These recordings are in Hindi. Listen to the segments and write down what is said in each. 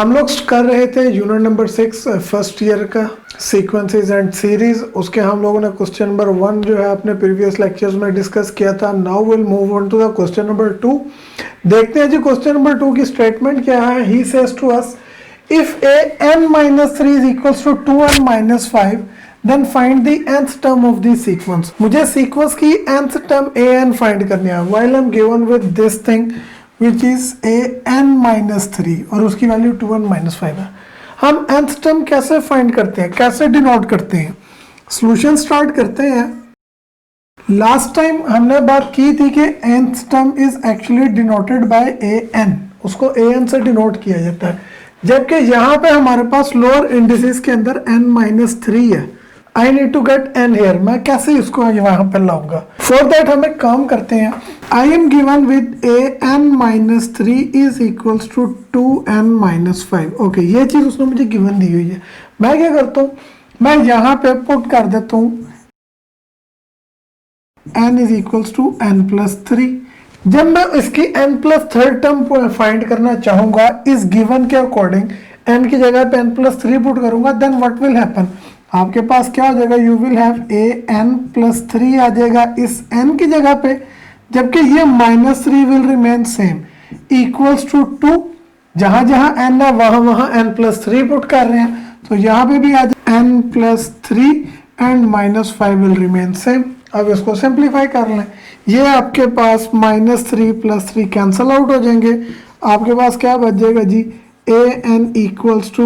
हम लोग कर रहे थे यूनिट नंबर 6 फर्स्ट ईयर का सीक्वेंसेस एंड सीरीज। उसके हम लोगों ने क्वेश्चन नंबर 1 जो है अपने प्रीवियस लेक्चर्स में डिस्कस किया था। Now will move on to the question number 2। देखते हैं जी क्वेश्चन नंबर 2 की स्टेटमेंट क्या है। He says to us if a n minus 3 is equals to 2n minus 5 then find the nth term of the sequence। मुझे सीक्वेंस की nth टर्म an फाइंड करनी है। while I'm given with this thing which is a n minus 3 और उसकी वैल्यू 2n minus 5 है। हम nth टर्म कैसे फाइंड करते हैं, कैसे डिनोट करते हैं? सॉल्यूशन स्टार्ट करते हैं। लास्ट टाइम हमने बात की थी कि nth term is actually denoted by an, उसको an से डिनोट किया जाता है। जबकि यहाँ पे हमारे पास लोअर इंडिसेस के अंदर n minus 3 है। I need to get n here. मैं कैसे इसको वहां पर लाऊंगा? फॉर दैट हम एक काम करते हैं। I am given with a n minus 3 is equals to 2n minus 5। Okay, ये चीज उसने मुझे गिवन दी हुई है। मैं क्या करता हूँ, मैं यहाँ पे पुट कर देता हूँ n is equals to n plus 3। जब मैं इसकी n plus 3 टर्म फाइंड करना चाहूंगा इस गिवन के अकॉर्डिंग, n की जगह पे n plus 3 पुट करूंगा, देन व्हाट विल हैपन? आपके पास क्या हो जाएगा? You will have a n plus 3 आ जाएगा इस n की जगह पे, जबकि ये -3 will remain same equals to 2। जहां जहां n है वहां वहां n plus 3 पुट कर रहे हैं, तो यहाँ पे भी आ जाए n plus 3 and -5 will remain same. अब इसको सिंप्लीफाई कर लें। ये आपके पास -3 + 3 कैंसल आउट हो जाएंगे। आपके पास क्या बच जाएगा जी? an equals to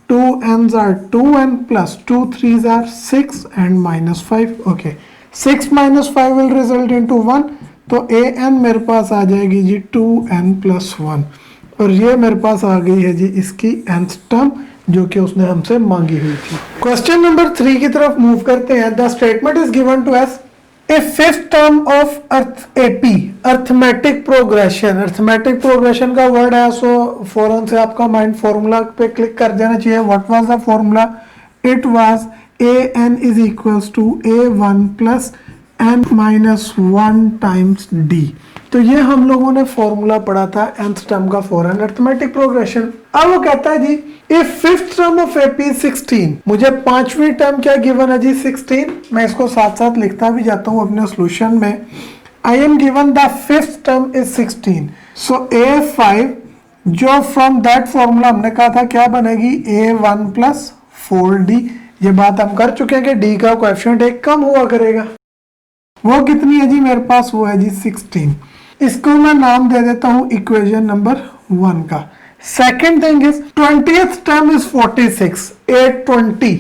2n's are 2n plus 2 3's are 6 and -5। Okay, 6 - 5 will result into 1, तो an मेरे पास आ जाएगी जी 2n plus 1, और ये मेरे पास आ गई है जी इसकी nth टर्म जो कि उसने हमसे मांगी हुई थी। क्वेश्चन नंबर 3 की तरफ मूव करते हैं। The statement is given to us a fifth term of AP arithmetic progression. Arithmetic progression का वर्ड है, सो फौरन से आपका माइंड फॉर्मूला पे क्लिक कर देना चाहिए। What was the formula? It was an is equals to a1 plus n minus 1 times d। तो ये हम लोगों ने फॉर्मूला पढ़ा था nth टर्म का फॉर एन अर्थमेटिक प्रोग्रेशन। अब वो कहता है जी if fifth term of AP 16, मुझे पांचवी टर्म क्या गिवन है जी? 16। मैं इसको साथ साथ लिखता भी जाता हूँ अपने सॉल्यूशन में। आई am given the fifth term is 16, so a5 जो फ्रॉम दैट फॉर्मूला हमने कहा था क्या बनेगी? a1 plus 4d। ये बात हम कर चुके हैं कि d का कोएफिशिएंट एक कम हुआ करेगा। वो कितनी है जी मेरे पास? वो है जी 16। इसको मैं नाम दे देता हूं इक्वेशन नंबर 1 का। Second thing is 20th term is 46, 820।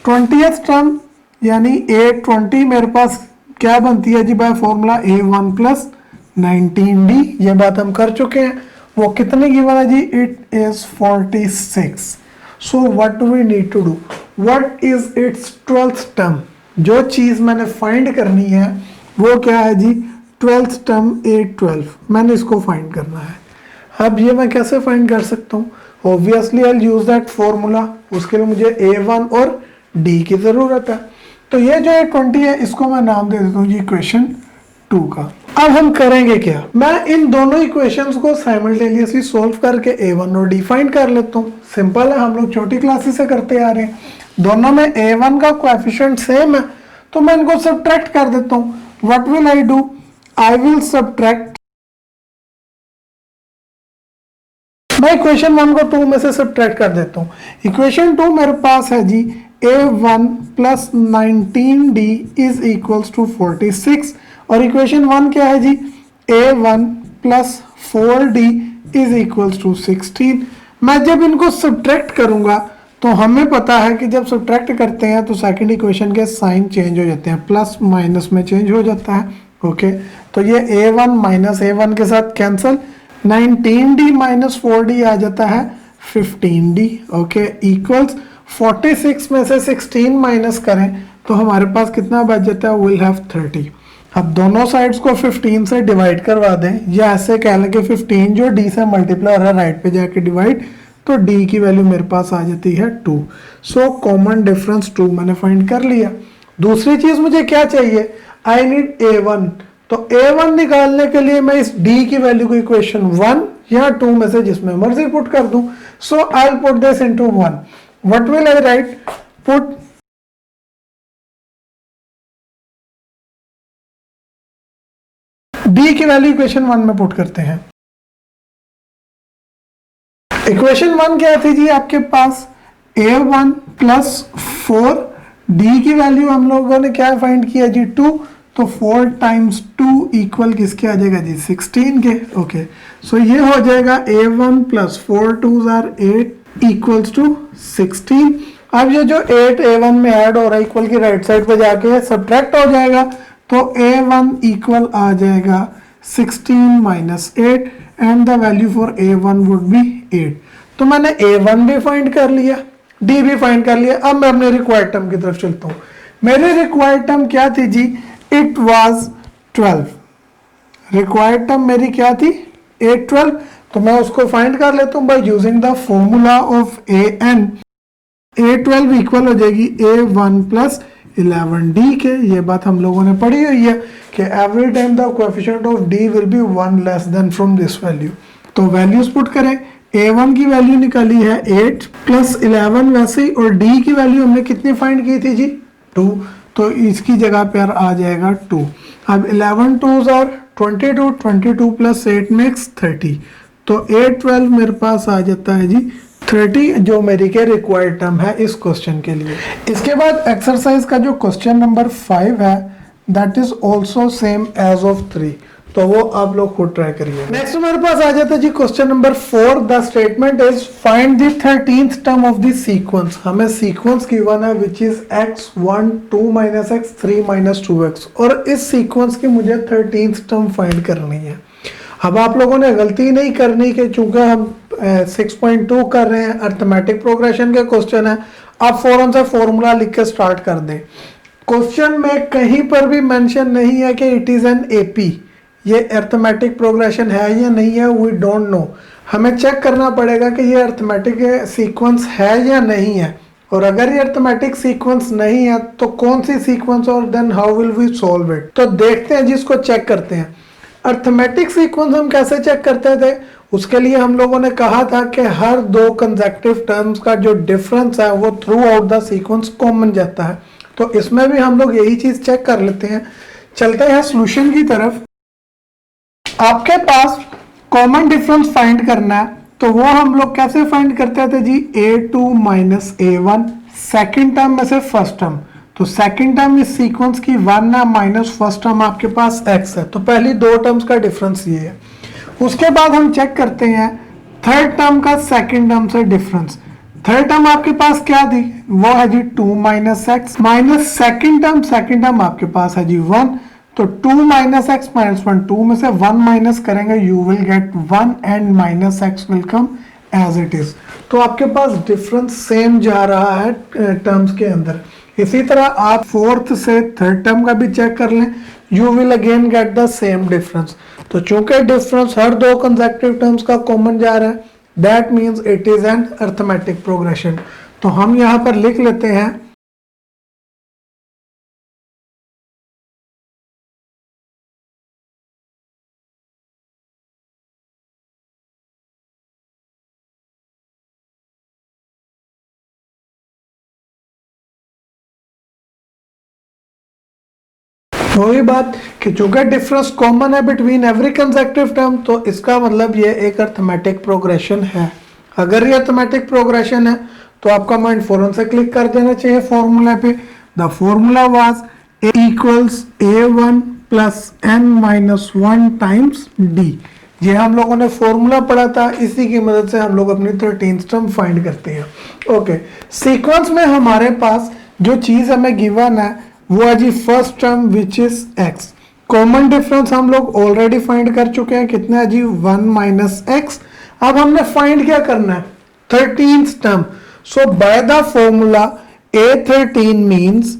20th term यानी 820 मेरे पास क्या बनती है जी by formula? a1 plus 19d। ये बात हम कर चुके हैं। वो कितने गिवन है जी? It is 46। So what do we need to do? What is its 12th term? जो चीज मैंने फाइंड करनी है वो क्या है जी? 12th term 812। मैंने इसको फाइंड करना है। अब ये मैं कैसे फाइंड कर सकता हूँ? Obviously I use that formula. उसके लिए मुझे a1 और d की जरूरत है। तो ये जो 20 है इसको मैं नाम दे देता हूँ जी इक्वेशन 2 का। अब हम करेंगे क्या? मैं इन दोनों इक्वेशंस को साइमल्टेनियसली सॉल्व करके a1 और d फाइंड कर लेता हूँ। सिंपल है, हम लोग छोटी क्लासेस से करते आ रहे हैं। दोनों में a1 का कोएफिशिएंट सेम है, तो मैं इनको सब्ट्रैक्ट कर देता हूँ। What will I do? I will subtract। मैं इक्वेशन 1 को 2 में से सब्ट्रैक्ट कर देता हूँ। इक्वेशन 2 मेरे पास है जी a1 plus 19d is equals to 46, और इक्वेशन 1 क्या है जी? a1 plus 4d is equals to 16। मैं जब इनको सब्ट्रैक्ट करूंगा तो हमें पता है कि जब सब्ट्रैक्ट करते हैं तो सेकंड इक्वेशन के साइन चेंज हो जाते हैं, प्लस माइनस में चेंज हो जाता है। ओके, तो ये a1 माइनस a1 के साथ कैंसल, 19d माइनस 4d आ जाता है 15d। ओके, इक्वल्स 46 में से 16 माइनस करें तो हमारे पास कितना बच जाता है? Will have 30। अब दोनों साइड्स को 15 से डिवाइड करवा दें, या ऐसे कह लें कि 15 जो d से मल्टीप्लाई हो रहा है राइट पे जाके डिवाइड, तो d की वैल्यू मेरे पास आ जाती है 2। सो कॉमन डिफरेंस 2 मैंने फाइंड कर लिया। दूसरी चीज मुझे क्या चाहिए? आई नीड a1 तो A1 निकालने के लिए मैं इस D की वैल्यू को इक्वेशन 1 या 2 में से जिसमें मर्जी पुट कर दूं. So I will put this into 1. What will I write? Put D की वैल्यू इक्वेशन 1 में पुट करते हैं. इक्वेशन 1 क्या थी जी आपके पास? A1 प्लस 4, D की वैल्यू हम लोगों ने क्या फाइंड किया जी? 2. तो 4 टाइम्स 2 इक्वल किसके आ जाएगा जी? 16 के. ओके, सो ये हो जाएगा A1 plus 4 2s are 8 equals to 16. अब ये जो 8 A1 में ऐड हो रहा है इक्वल की राइट साइड पे जाके सब्ट्रैक्ट हो जाएगा, तो A1 इक्वल आ जाएगा 16 minus 8 and the value for A1 would be 8. तो मैंने A1 भी फाइंड कर लिया, D भी फाइंड कर लिया. अब मैं अपने रिक्वायर्ड टर्म की तरफ चलता हूँ. मेरे रिक्वायर्ड टर्म क्या थी जी? It was 12. रिक्वायर्ड टर्म मेरी क्या थी? 12. तो मैं उसको फाइंड कर लेता हूँ by using the formula of AN. A12 equal हो जाएगी A1 प्लस 11D के. ये बात हम लोगों ने पढ़ी हुई है कि every time the coefficient of D will be 1 less than from this value. तो वैल्यूज पुट करें. A1 की वैल्यू निकाली है 8 प्लस 11 वैसे ही, और D की वैल्यू हमने कितनी फाइंड की थी जी? 2. तो इसकी जगह पर आ जाएगा 2. अब 11 2s आर 22, 22 प्लस 8 मेक्स 30. तो 8 12 मेरे पास आ जाता है जी 30, जो मेरी के रिक्वायर्ड टर्म है इस क्वेश्चन के लिए. इसके बाद एक्सरसाइज का जो क्वेश्चन नंबर 5 है that is also same as of 3. तो वो आप लोग खुद ट्राई करिए. नेक्स्ट हमारे पास आ जाता है जी question number 4. The statement is find the 13th term of the sequence. हमें सीक्वेंस गिवन है which is x1 2 minus x 3 minus 2x, और इस सीक्वेंस की मुझे 13th टर्म फाइंड करनी है. अब आप लोगों ने गलती नहीं करनी कि चूंकि हम 6.2 कर रहे हैं, अर्थमेटिक प्रोग्रेशन के क्वेश्चन है, आप फौरन से फॉर्मूला लिख के स्टार्ट कर दें. क्वेश्चन में कहीं पर भी मेंशन नहीं है कि इट इज एन एपी. ये अर्थमेटिक प्रोग्रेशन है या नहीं है, वी डोंट नो. हमें चेक करना पड़ेगा कि ये अर्थमेटिक सीक्वेंस है या नहीं है, और अगर ये अर्थमेटिक सीक्वेंस नहीं है तो कौन सी सीक्वेंस, और then how will we solve it. तो देखते हैं जिसको चेक करते हैं. अर्थमेटिक सीक्वेंस हम कैसे चेक करते थे? उसके लिए हम लोगों ने कहा था कि हर दो कंसेक्टिव टर्म्स का जो डिफरेंस है वो through out the sequence common जाता है. तो इसमें भी हम लोग यही चीज चेक कर लेते हैं. चलते हैं सॉल्यूशन की तरफ. आपके पास कॉमन डिफरेंस फाइंड करना है, तो वो हम लोग कैसे फाइंड करते थे जी? A2 minus A1, second term में से फर्स्ट टर्म. तो सेकेंड टर्म इस सीक्वेंस की 1 है माइनस फर्स्ट टर्म आपके पास x है. तो पहली दो टर्म्स का डिफरेंस ये है. उसके बाद हम चेक करते हैं थर्ड टर्म का सेकेंड टर्म से डिफरेंस. थर्ड टर्म आपके पास क्या थी? वो है जी 2 minus x minus second term आपके पास है जी 1. तो 2 माइनस एक्स माइनस 1, 2 में से 1 माइनस करेंगे you will get 1 and minus x will come as it is. तो आपके पास डिफरेंस सेम जा रहा है टर्म्स के अंदर. इसी तरह आप फोर्थ से थर्ड टर्म का भी चेक कर लें, you will again get the same difference. तो चूंकि डिफरेंस हर दो कंसेक्टिव टर्म्स का कॉमन जा रहा है, that means it is an arithmetic progression. तो हम यहाँ पर लिख लेते हैं वही बात कि चूंकि डिफरेंस कॉमन है बिटवीन एवरी कंसेक्टिव टर्म, तो इसका मतलब ये एक अर्थमेटिक प्रोग्रेशन है. अगर ये अर्थमेटिक प्रोग्रेशन है तो आपका माइंड फौरन से क्लिक कर देना चाहिए फॉर्मूला पे. The formula was A equals A1 plus n minus 1 times D. ये हम लोगों ने फॉर्मूला पढ़ा था, इसी की मदद से हम लोग अपनी 13th टर्म फाइंड करते हैं. ओके, सीक्वेंस में हमारे पास जो चीज हमें गिवन है वो है जी first term which is x. Common difference हम लोग ऑलरेडी फाइंड कर चुके हैं, कितना है जी 1 माइनस एक्स. अब हमने फाइंड क्या करना है? 13th term. So by the formula A13 means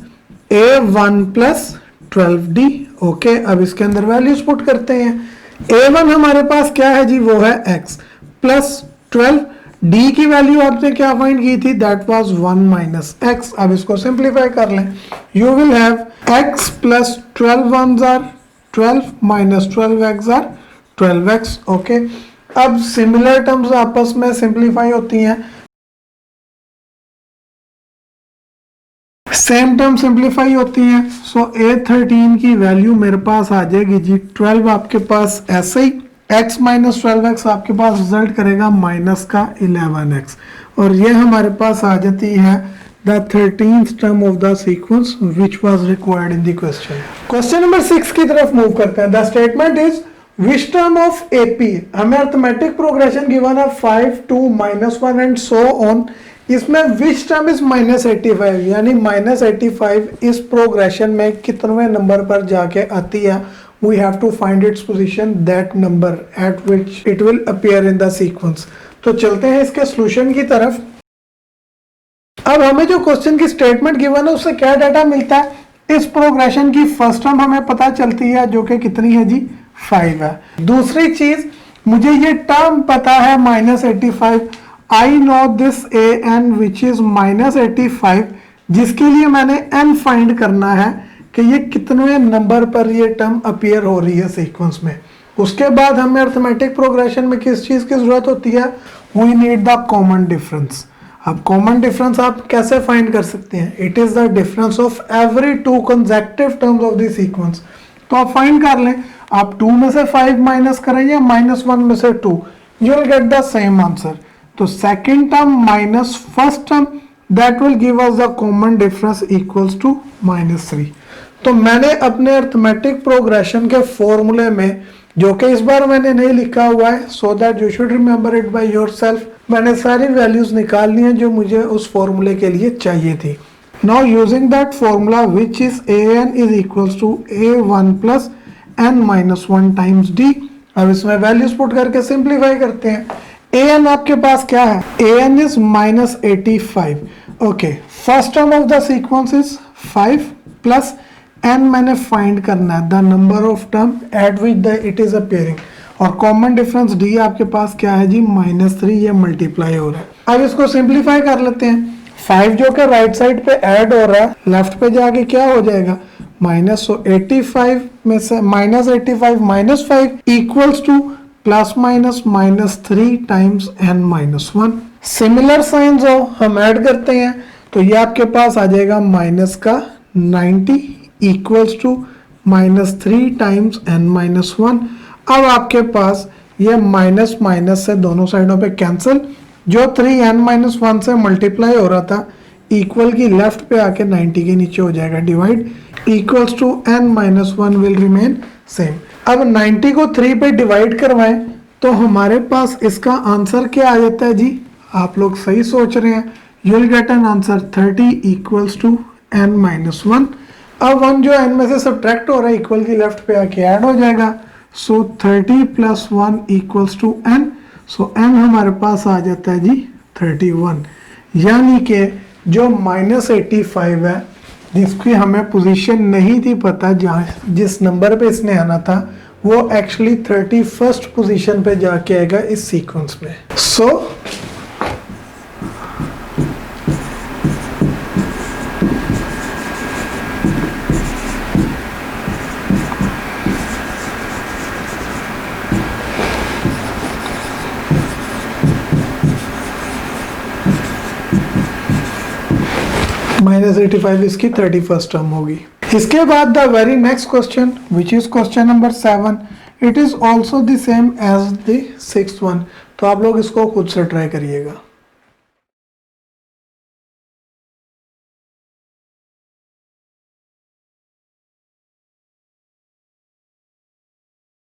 A1 plus 12D. Okay, अब इसके अंदर वैल्यूज पुट करते हैं. A1 हमारे पास क्या है जी? वो है x प्लस 12. D की वैल्यू आपने क्या फाइंड की थी? That was 1 minus x. अब इसको सिंप्लीफाई कर लें. You will have x plus 12 1s are 12 minus 12x are 12x। Okay, अब सिमिलर टर्म्स आपस में सिंप्लीफाई होती हैं, सेम टर्म सिंप्लीफाई होती हैं। सो A13 की वैल्यू मेरे पास आ जाएगी जी 12 आपके पास ऐसे ही, x माइनस 12x आपके पास रिजल्ट करेगा माइनस का 11x, और ये हमारे पास आ जाती है the 13th term of the sequence which was required in the question। Question number 6 की तरफ मूव करते हैं। The statement is which term of AP, हमें अर्थमेटिक प्रोग्रेशन गिवन है 5 2 -1 एंड सो ऑन। इसमें which term is -85, यानी -85 इस प्रोग्रेशन में कितने नंबर पर जाके आती है। We have to find its position, that number at which it will appear in the sequence। तो चलते हैं इसके सॉल्यूशन की तरफ। अब हमें जो क्वेश्चन की स्टेटमेंट गिवन है उससे क्या डाटा मिलता है, इस प्रोग्रेशन की फर्स्ट टर्म हमें पता चलती है जो कि कितनी है जी 5 है। दूसरी चीज, मुझे ये टर्म पता है -85, I know this an which is -85, जिसके लिए मैंने n फाइंड करना है कि ये कितने नंबर पर ये टर्म अपीयर हो रही है सीक्वेंस में। उसके बाद हमें अर्थमेटिक प्रोग्रेशन में किस चीज की जरूरत होती है, we need the common difference. अब कॉमन डिफरेंस आप कैसे फाइंड कर सकते हैं, it is the difference of every two consecutive terms of the sequence. तो आप फाइंड कर लें, आप 2 में से 5 माइनस करें या -1 में से 2, you will get the same answer. तो second term minus first term, that will give us the common difference equals to -3। तो मैंने अपने अर्थमेटिक प्रोग्रेशन के फॉर्मूले में, जो कि इस बार मैंने नहीं लिखा हुआ है so that you should remember it by yourself, मैंने सारी वैल्यूज निकाल ली हैं जो मुझे उस फॉर्मूले के लिए चाहिए थी। Now using that formula which is an is equals to a1 plus n minus 1 times d। अब इसमें वैल्यूज पुट करके सिंप्लीफाई करते हैं। an आपके पास क्या है, an is -85। Okay, first term of the sequence is 5 plus n मैंने फाइंड करना है the number of term eight which the it is appearing, और कॉमन डिफरेंस d आपके पास क्या है जी -3, ये मल्टीप्लाई हो रहा है। अब इसको सिंप्लीफाई कर लेते हैं। 5 जो कि राइट साइड पे ऐड हो रहा है, लेफ्ट पे जाके क्या हो जाएगा -85 में से -85 -5 equals to ±-3 times n-1। Similar signs हो हम ऐड करते हैं, तो ये आपके पास आ जाएगा -90 इक्वल्स टू -3 टाइम्स n-1। अब आपके पास ये माइनस माइनस से दोनों साइडों पे कैंसिल, जो 3n-1 से मल्टीप्लाई हो रहा था इक्वल की लेफ्ट पे आके 90 के नीचे हो जाएगा divide, equals to n-1 will remain same. अब 90 को 3 पे डिवाइड करवाएं तो हमारे पास इसका आंसर क्या आ जाता है जी, आप लोग सही सोच रहे हैं, you will get an answer 30 equals to n-1। अब 1 जो n में से सब्ट्रैक्ट हो रहा है इक्वल की लेफ्ट पे आके ऐड हो जाएगा, so 30 + 1 equals to n। So n हमारे पास आ जाता है जी 31, यानी कि जो -85 है जिसकी हमें पोजीशन नहीं थी पता, जहाँ जिस नंबर पे इसने आना था वो एक्चुअली 31st पोजीशन पे जाके आएगा इस सीक्वेंस में। सो -85 इसकी 31st टर्म होगी। इसके बाद the very next question which is question number 7, it is also the same as the 6th one. तो आप लोग इसको खुद से ट्राई करिएगा।